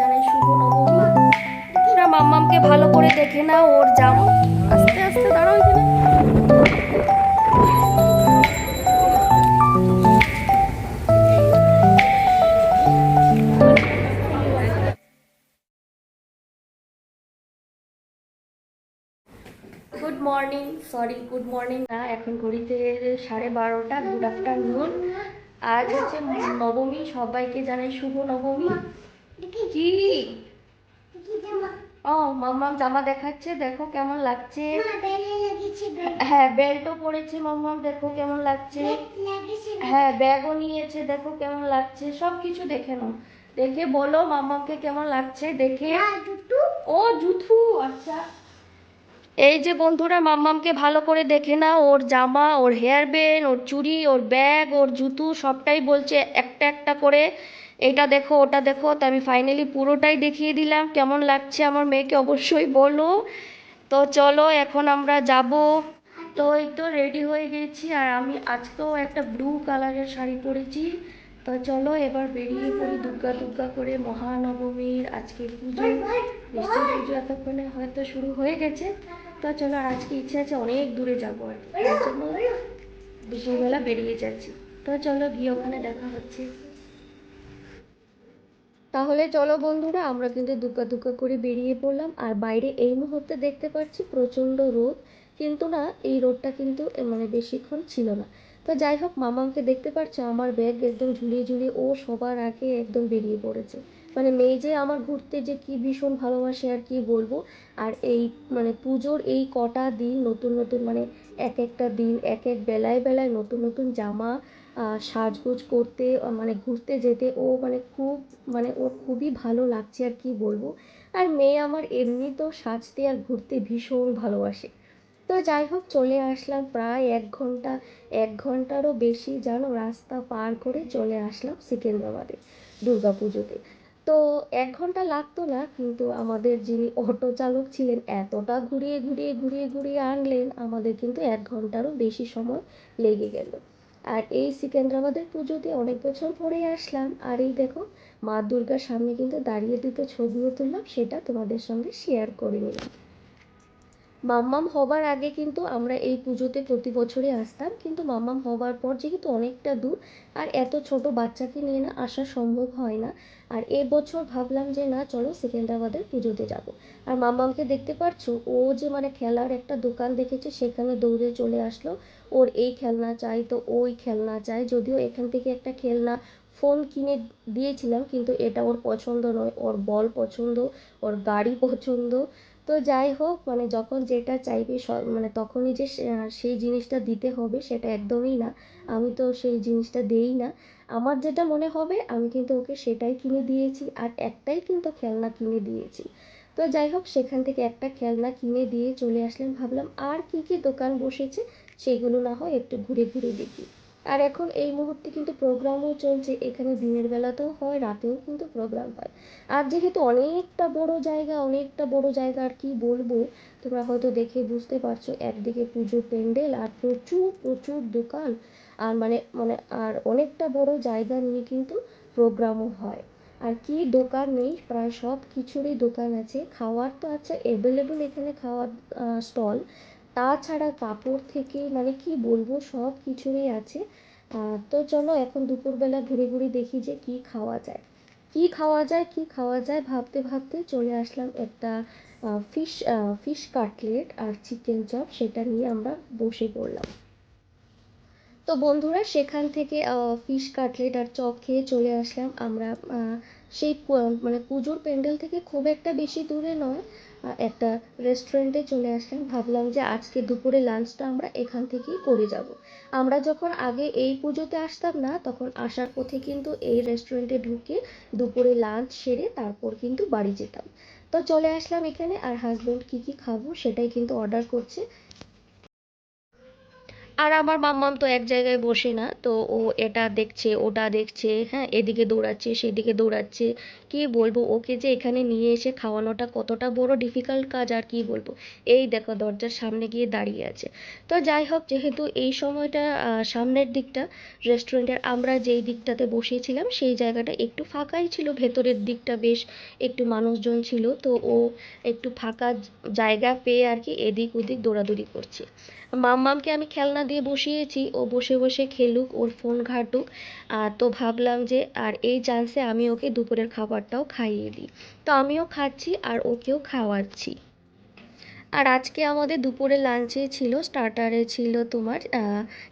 জানাই শুভ নবমী। তোমরা মাম্মামকে ভালো করে দেখে নাও, ওর জামা আস্তে আস্তে দাঁড়াও এখানে। Good morning, sorry good morning না, এখন ঘড়িতে 12:30। Good afternoon. আজ হচ্ছে নবমী, সবাইকে জানাই শুভ নবমী। কি ও মাম্মাম জামা দেখাচ্ছে, দেখো কেমন লাগছে। হ্যাঁ বেল্টও পরেছে মাম্মাম, দেখো কেমন লাগছে। হ্যাঁ ব্যাগও নিয়েছে, দেখো কেমন লাগছে। সব কিছু দেখে নাও, দেখে বলো মাম্মামকে কেমন লাগছে দেখে। ও জুথু, আচ্ছা। এই যে বন্ধুরা, মাম্মামকে ভালো করে দেখে নাও, ওর জামা, ওর হেয়ার ব্যান্ড, ওর চুড়ি, ওর ব্যাগ, ওর জুতো সবটাই বলছে একটা একটা করে এটা দেখো ওটা দেখো। তো আমি ফাইনালি পুরোটাই দেখিয়ে দিলাম, কেমন লাগছে আমার মেয়েকে অবশ্যই বলো। তো চলো এখন আমরা যাব। তো এই তো রেডি হয়ে গেছি, আর আমি আজকেও একটা ব্লু কালারের শাড়ি পরেছি। তো চলো এবার বেরিয়ে পড়ি দুর্গা দুর্গা করে। মহানবমীর আজকে পুজো, নিশ্চয়ই পুজো এতক্ষণে হয়তো শুরু হয়ে গেছে। তো চলো, আর আজকে ইচ্ছে আছে অনেক দূরে যাবো, আর তার জন্য দুপুরবেলা বেরিয়ে যাচ্ছি। তো চলো গিয়ে ওখানে দেখা হচ্ছে। তাহলে চলো বন্ধুরা, আমরা কিন্তু দুগ্গা দুগ্গা করে বেরিয়ে পড়লাম। আর বাইরে এই মুহূর্তে দেখতে পাচ্ছি প্রচণ্ড রোদ, কিন্তু না এই রোদটা কিন্তু মানে বেশিক্ষণ ছিল না। তো যাই হোক, মামাকে দেখতে পাচ্ছ আমার ব্যাগ একদম ঝুলিয়ে ঝুলিয়ে ও সবার আগে একদম বেরিয়ে পড়েছে। মানে মেয়ে যে আমার ঘুরতে যে কি ভীষণ ভালোবাসে আর কি বলবো। আর এই মানে পুজোর এই কটা দিন নতুন নতুন মানে এক একটা দিন এক এক বেলায় বেলায় নতুন নতুন জামা সাজগোজ করতে মানে ঘুরতে যেতে ও মানে খুব মানে ওর খুবই ভালো লাগছে আর কি বলবো। আর মেয়ে আমার এমনিতেও সাজতে আর ঘুরতে ভীষণ ভালোবাসে। তো যাই হোক, চলে আসলাম প্রায় 1 ঘন্টা, 1 ঘন্টারও বেশি জানো রাস্তা পার করে চলে আসলাম সিকেন্দ্রাবাদে দুর্গা পুজোতে। তো 1 ঘন্টা লাগতো না, কিন্তু আমাদের যিনি অটো চালক ছিলেন এতটা ঘুরিয়ে ঘুরিয়ে ঘুরিয়ে ঘুরিয়ে আনলেন, আমাদের কিন্তু 1 ঘন্টারও বেশি সময় লেগে গেল। আর এই সিকেন্দ্রাবাদের পুজোতে অনেক বছর পরেই আসলাম, আর এই দেখো মা দুর্গার সামনে কিন্তু দাঁড়িয়ে দুটো ছবিও তুললাম, সেটা তোমাদের সঙ্গে শেয়ার করে নিলাম। মাম্মাম হবার আগে কিন্তু আমরা এই পুজোতে প্রতি বছরই আসতাম, কিন্তু মাম্মাম হবার পর যেহেতু অনেকটা দূর আর এত ছোট বাচ্চাকে নিয়ে না আসা সম্ভব হয় না। আর এবছর ভাবলাম যে না চলো সেকেন্দ্রাবাদের পুজোতে যাব। আর মাম্মামকে দেখতে পারছো, ও যে মানে খেলার একটা দোকান দেখেছে সেখানে দৌড়ে চলে আসলো। ওর এই খেলনা চাই তো ওই খেলনা চাই, যদিও এখান থেকে একটা খেলনা ফোন কিনে দিয়েছিলাম, কিন্তু এটা ওর পছন্দ নয়, ওর বল পছন্দ, ওর গাড়ি পছন্দ। তো যাই হোক, মানে যখন যেটা চাইবে মানে তখনই যে সেই জিনিসটা দিতে হবে সেটা একদমই না। আমি তো সেই জিনিসটা দেই না, আমার যেটা মনে হবে আমি কিন্তু ওকে সেটাই কিনে দিয়েছি, আর একটাই কিন্তু খেলনা কিনে দিয়েছি। তো যাই হোক, সেখান থেকে একটা খেলনা কিনে দিয়ে চলে আসলাম, ভাবলাম আর কি কি দোকান বসেছে সেগুলো না হয় একটু ঘুরে ঘুরে দেখি। আর এখন এই মুহূর্তে কিন্তু প্রোগ্রামও চলছে এখানে, দিনের বেলাতেও হয় রাতেও কিন্তু প্রোগ্রাম হয়। আর যেহেতু অনেকটা বড় জায়গা আর কি বলবো, তোমরা হয়তো দেখে বুঝতে পারছো, একদিকে পুজোর প্যান্ডেল আর প্রচুর প্রচুর দোকান। আর মানে মানে আর অনেকটা বড় জায়গা নিয়ে কিন্তু প্রোগ্রামও হয়। আর কি দোকান নেই, প্রায় সব কিছুরই দোকান আছে। খাওয়ার তো আছে অ্যাভেলেবল এখানে, খাওয়ার স্টল। তাছাড়া কাপড় থেকে মানে কি বলবো সব কিছুরই আছে। তো চলো এখন দুপুরবেলা ঘুরে ঘুরে দেখি যে কি খাওয়া যায়। কি খাওয়া যায় ভাবতে ভাবতে চলে আসলাম একটা ফিশ কাটলেট আর চিকেন চপ, সেটা নিয়ে আমরা বসে পড়লাম। তো বন্ধুরা সেখান থেকে ফিশ কাটলেট আর চপ খেয়ে চলে আসলাম আমরা সেই মানে পুজোর প্যান্ডেল থেকে খুব একটা বেশি দূরে নয়, একটা রেস্টুরেন্টে চলে আসলাম। ভাবলাম যে আজকে দুপুরে লাঞ্চটা আমরা এখান থেকেই করে যাব। আমরা যখন আগে এই পুজোতে আসতাম না, তখন আসার পথে কিন্তু এই রেস্টুরেন্টে ঢুকে দুপুরে লাঞ্চ সেরে তারপর কিন্তু বাড়ি যেতাম। তো চলে আসলাম এখানে, আর হাজব্যান্ড কী কী খাবো সেটাই কিন্তু অর্ডার করছে। আর আমার মাম্মাম তো এক জায়গায় বসে না, তো ও এটা দেখছে ওটা দেখছে, হ্যাঁ, এদিকে দৌড়াচ্ছে সেদিকে দৌড়াচ্ছে। কি বলবো, ওকে যে এখানে নিয়ে এসে খাওয়ানোটা কতটা বড় ডিফিকাল্ট কাজ আর কি বলবো। এই দেখো দরজার সামনে গিয়ে দাঁড়িয়ে আছে। তো যাই হোক, যেহেতু এই সময়টা সামনের দিকটা রেস্টুরেন্টের আমরা যেই দিকটাতে বসেছিলাম সেই জায়গাটা একটু ফাঁকাই ছিল, ভেতরের দিকটা বেশ একটু মানুষজন ছিল, তো ও একটু ফাঁকা জায়গা পেয়ে আর কি এদিক ওদিক দৌড়াদৌড়ি করছে। মাম্মামকে আমি খেলনা দিয়ে বসিয়েছি, ও বসে বসে খেলুক, ওর ফোন ঘাঁটুক। তো ভাবলাম যে আর এই চান্সে আমি ওকে দুপুরের খাবারটাও খাইয়ে দিই। তো আমিও খাচ্ছি আর ওকেও খাওয়াচ্ছি। আর আজকে আমাদের দুপুরে লাঞ্চে ছিল, স্টার্টারে ছিল তোমার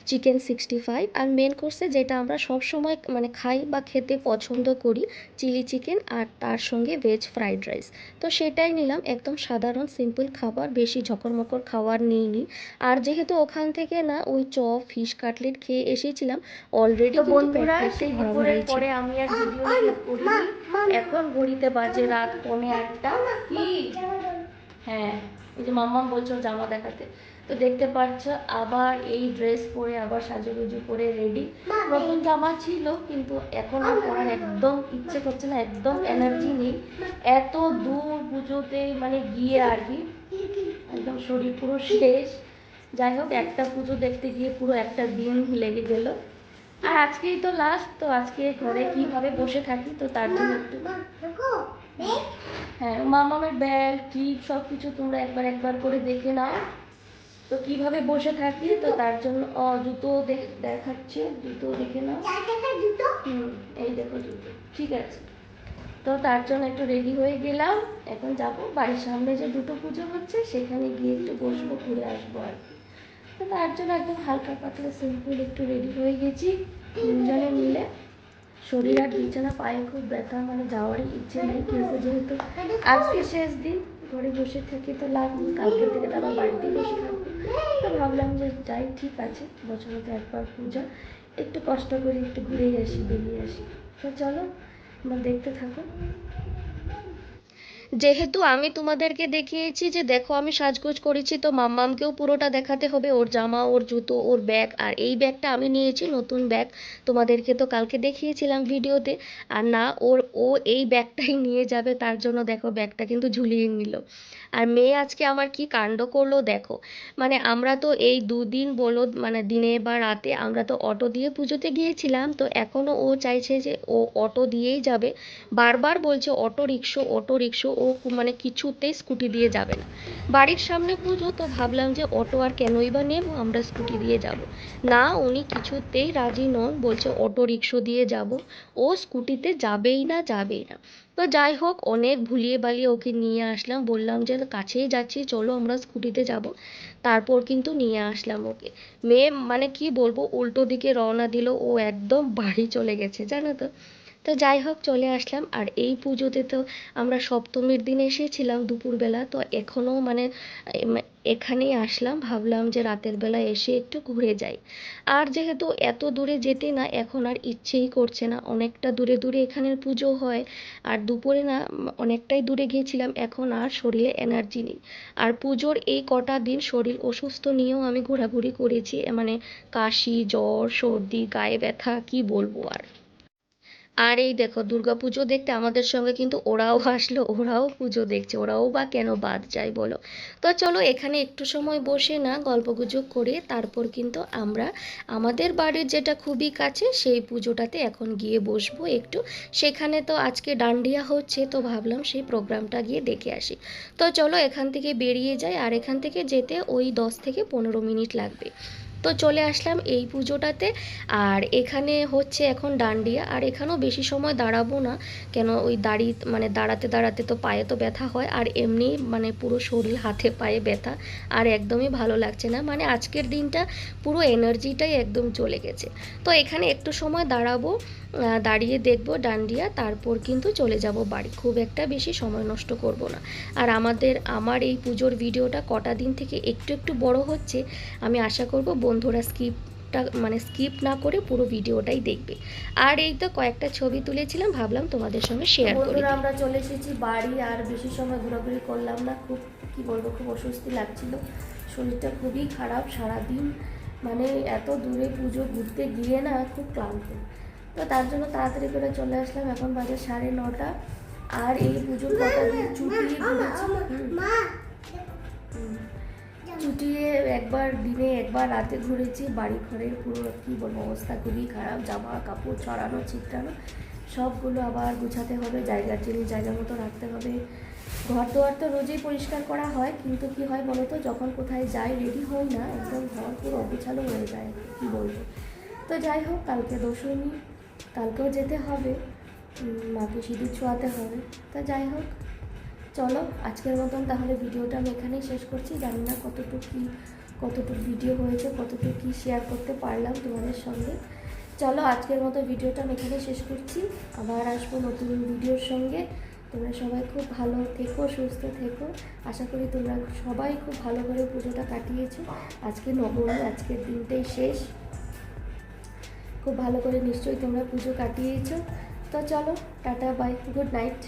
চিকেন 65, আর মেন কোর্সে যেটা আমরা সব সময় মানে খাই বা খেতে পছন্দ করি, চিলি চিকেন, আর তার সঙ্গে ভেজ ফ্রাইড রাইস। তো সেটাই নিলাম, একদম সাধারণ সিম্পল খাবার, বেশি ঝকরমকর খাবার নিইনি। আর যেহেতু ওখান থেকে না ওই চপ ফিশ কাটলেট খেয়ে এসেছিলাম অলরেডি, তো বন্ধুরা সেই দুপুরের পরে আমি আর ভিডিও শেয়ার করিনি। এখন ঘড়িতে বাজে রাত 7:45। কি? হ্যাঁ, এই যে মাম্মাম বলছো জামা দেখাতে, তো দেখতে পাচ্ছ আবার এই ড্রেস পরে আবার সাজুগুজু করে রেডি। নতুন জামা ছিল কিন্তু এখন আর পরার একদম ইচ্ছে করছে না, একদম এনার্জি নেই। এত দূর পুজোতে মানে গিয়ে আর কি একদম শরীর পুরো শেষ। যাই হোক, একটা পুজো দেখতে গিয়ে পুরো একটা দিন লেগে গেল। আর আজকেই তো লাস্ট, তো আজকে ঘরে কিভাবে বসে থাকি, তো তার জন্য একটু, হ্যাঁ, মামামের ব্যাগ ঠিক সব কিছু তোমরা একবার একবার করে দেখে নাও। তো কিভাবে বসে থাকি, তো তার জন্য জুতো দেখাচ্ছে, জুতো দেখে নাও। হুম, এই দেখো জুতো, ঠিক আছে। তো তার জন্য একটু রেডি হয়ে গেলাম, এখন যাব বাড়ির সামনে যে দুটো পুজো হচ্ছে সেখানে গিয়ে একটু বসবো, ঘুরে আসবো আর কি। তো তার জন্য একদম হালকা পাতলা সিম্পল একটু রেডি হয়ে গেছি তিনজনে মিলে। শরীর আর বিছানা, পায়ে খুব ব্যথা, মানে যাওয়ারই ইচ্ছে নেই, কিন্তু যেহেতু আজকে শেষ দিন ঘরে বসে থাকি তো লাভ নেই, কালকে থেকে তো আবার বাড়িতেই বসে থাকবো। তো ভাবলাম যে যাই, ঠিক আছে, বছরে তো একবার পূজা, একটু কষ্ট করে একটু ঘুরেই আসি, বেরিয়ে আসি। তো চলো তোমরা দেখতে থাকো। যেহেতু আমি তোমাদেরকে দেখিয়েছি যে দেখো আমি সাজগোজ করেছি, তো মাম্মামকেও পুরোটা দেখাতে হবে, ওর জামা ওর জুতো ওর ব্যাগ। আর এই ব্যাগটা আমি নিয়েছি নতুন ব্যাগ, তোমাদেরকে তো কালকে দেখিয়েছিলাম ভিডিওতে। আর না, ও এই ব্যাগটাই নিয়ে যাবে, তার জন্য দেখো ব্যাগটা কিন্তু ঝুলিয়ে নিল। আর মেয়ে আজকে আমার কি কাণ্ড করলো দেখো, মানে আমরা তো এই দুদিন বলো, মানে দিনে বা রাতে আমরা তো অটো দিয়ে পুজোতে গিয়েছিলাম, তো এখনও ও চাইছে যে ও অটো দিয়েই যাবে। বারবার বলছে অটো রিক্সা অটো রিক্সা, ও মানে কিছুতেই স্কুটি দিয়ে যাবে না। বাড়ির সামনে পুজো, তো ভাবলাম যে অটো আর কেনই বা নেব, আমরা স্কুটি দিয়ে যাব। না, উনি কিছুতেই রাজি নন, বলছে অটো রিক্সা দিয়ে যাব, ও স্কুটিতে যাবেই না যাবেই না। তো যাই হোক, অনেক ভুলিয়ে বালিয়ে ওকে নিয়ে আসলাম, বললাম যে কাছেই যাচ্ছি চলো আমরা স্কুটিতে যাব। তারপর কিন্তু নিয়ে আসলাম ওকে। মেয়ে মানে কি বলবো, উল্টো দিকে রওনা দিল, ও একদম বাড়ি চলে গেছে জানো তো। তো যাই হোক, চলে আসলাম। আর এই পুজোতে তো আমরা সপ্তমীর দিন এসেছিলাম দুপুরবেলা, তো এখনও মানে এখানেই আসলাম, ভাবলাম যে রাতের বেলা এসে একটু ঘুরে যাই। আর যেহেতু এত দূরে যেতে না এখন আর ইচ্ছেই করছে না, অনেকটা দূরে দূরে এখানের পুজো হয়। আর দুপুরে না অনেকটাই দূরে গিয়েছিলাম, এখন আর শরীরে এনার্জি নেই। আর পুজোর এই কটা দিন শরীর অসুস্থ নিয়েও আমি ঘোরাঘুরি করেছি, মানে কাশি জ্বর সর্দি গায়ে ব্যথা, কি বলবো আর। আর এই দেখো দুর্গাপুজো দেখতে আমাদের সঙ্গে কিন্তু ওরাও আসলো, ওরাও পুজো দেখছে, ওরাও বা কেন বাদ যায় বলো। তো চলো এখানে একটু সময় বসে না গল্পগুজব করে তারপর কিন্তু আমরা আমাদের বাড়ির যেটা খুবই কাছে সেই পুজোটাতে এখন গিয়ে বসবো একটু। সেখানে তো আজকে ডান্ডিয়া হচ্ছে, তো ভাবলাম সেই প্রোগ্রামটা গিয়ে দেখে আসি। তো চলো এখান থেকে বেরিয়ে যাই, আর এখান থেকে যেতে ওই 10 থেকে 15 মিনিট লাগবে। তো চলে আসলাম এই পুজোটাতে। আর এখানে হচ্ছে এখন ডান্ডিয়া, আর এখানেও বেশি সময় দাঁড়াবো না, কেন ওই মানে দাঁড়াতে দাঁড়াতে তো পায়ে তো ব্যথা হয়, আর এমনি মানে পুরো শরীর হাতে পায়ে ব্যথা, আর একদমই ভালো লাগছে না, মানে আজকের দিনটা পুরো এনার্জিটাই একদম চলে গেছে। তো এখানে একটু সময় দাঁড়াবো, দাঁড়িয়ে দেখবো ডান্ডিয়া, তারপর কিন্তু চলে যাব বাড়ি, খুব একটা বেশি সময় নষ্ট করব না। আর আমার এই পুজোর ভিডিওটা কটা দিন থেকে একটু একটু বড় হচ্ছে, আমি আশা করব বন্ধুরা স্কিপ না করে পুরো ভিডিওটাই দেখবে। আর এই তো কয়েকটা ছবি তুলেছিলাম, ভাবলাম তোমাদের সঙ্গে শেয়ার করি। আমরা চলে এসেছি বাড়ি, আর বেশি সময় ঘোরাঘুরি করলাম না, খুব কি বলবো, খুব অস্বস্তি লাগছিল, শরীরটা খুবই খারাপ, সারাদিন মানে এত দূরে পুজো ঘুরতে গিয়ে না খুব ক্লান্ত। তো তার জন্য তাড়াতাড়ি করে চলে আসলাম। এখন বাজে 9:30। আর এই পুজোর কটা দিন চুটিয়ে ঘুরেছি। চুটিয়ে একবার দিনে একবার রাতে ঘুরেছি। বাড়ি ঘরের পুরো কী বলবো অবস্থা খুবই খারাপ, জামা কাপড় ছড়ানো ছিটানো সবগুলো আবার গুছাতে হবে, জায়গার জিনিস জায়গা মতো রাখতে হবে। ঘর দোয়ার তো রোজই পরিষ্কার করা হয়, কিন্তু কি হয় বলো তো, যখন কোথায় যাই রেডি হই না, একদম ঘর পুরো অগোছালো হয়ে যায়, কী বলবো। তো যাই হোক, কালকে দশমী, কালকেও যেতে হবে, মাকে সিঁদুর ছোঁয়াতে হবে। তো যাই হোক, চলো আজকের মতন তাহলে ভিডিওটা আমি এখানেই শেষ করছি। জানি না কতটুকু ভিডিও হয়েছে, কতটুকু কী শেয়ার করতে পারলাম তোমাদের সঙ্গে। চলো আজকের মতো ভিডিওটা আমি এখানেই শেষ করছি। আবার আসবো নতুন ভিডিওর সঙ্গে। তোমরা সবাই খুব ভালো থেকো, সুস্থ থেকো। আশা করি তোমরা সবাই খুব ভালো করে পুজোটা কাটিয়েছো। আজকে নবমী, আজকের দিনটাই শেষ। খুব ভালো করে নিশ্চয়ই তোমরা পুজো কাটিয়েছো। তো চলো, টাটা, বাই, গুড নাইট।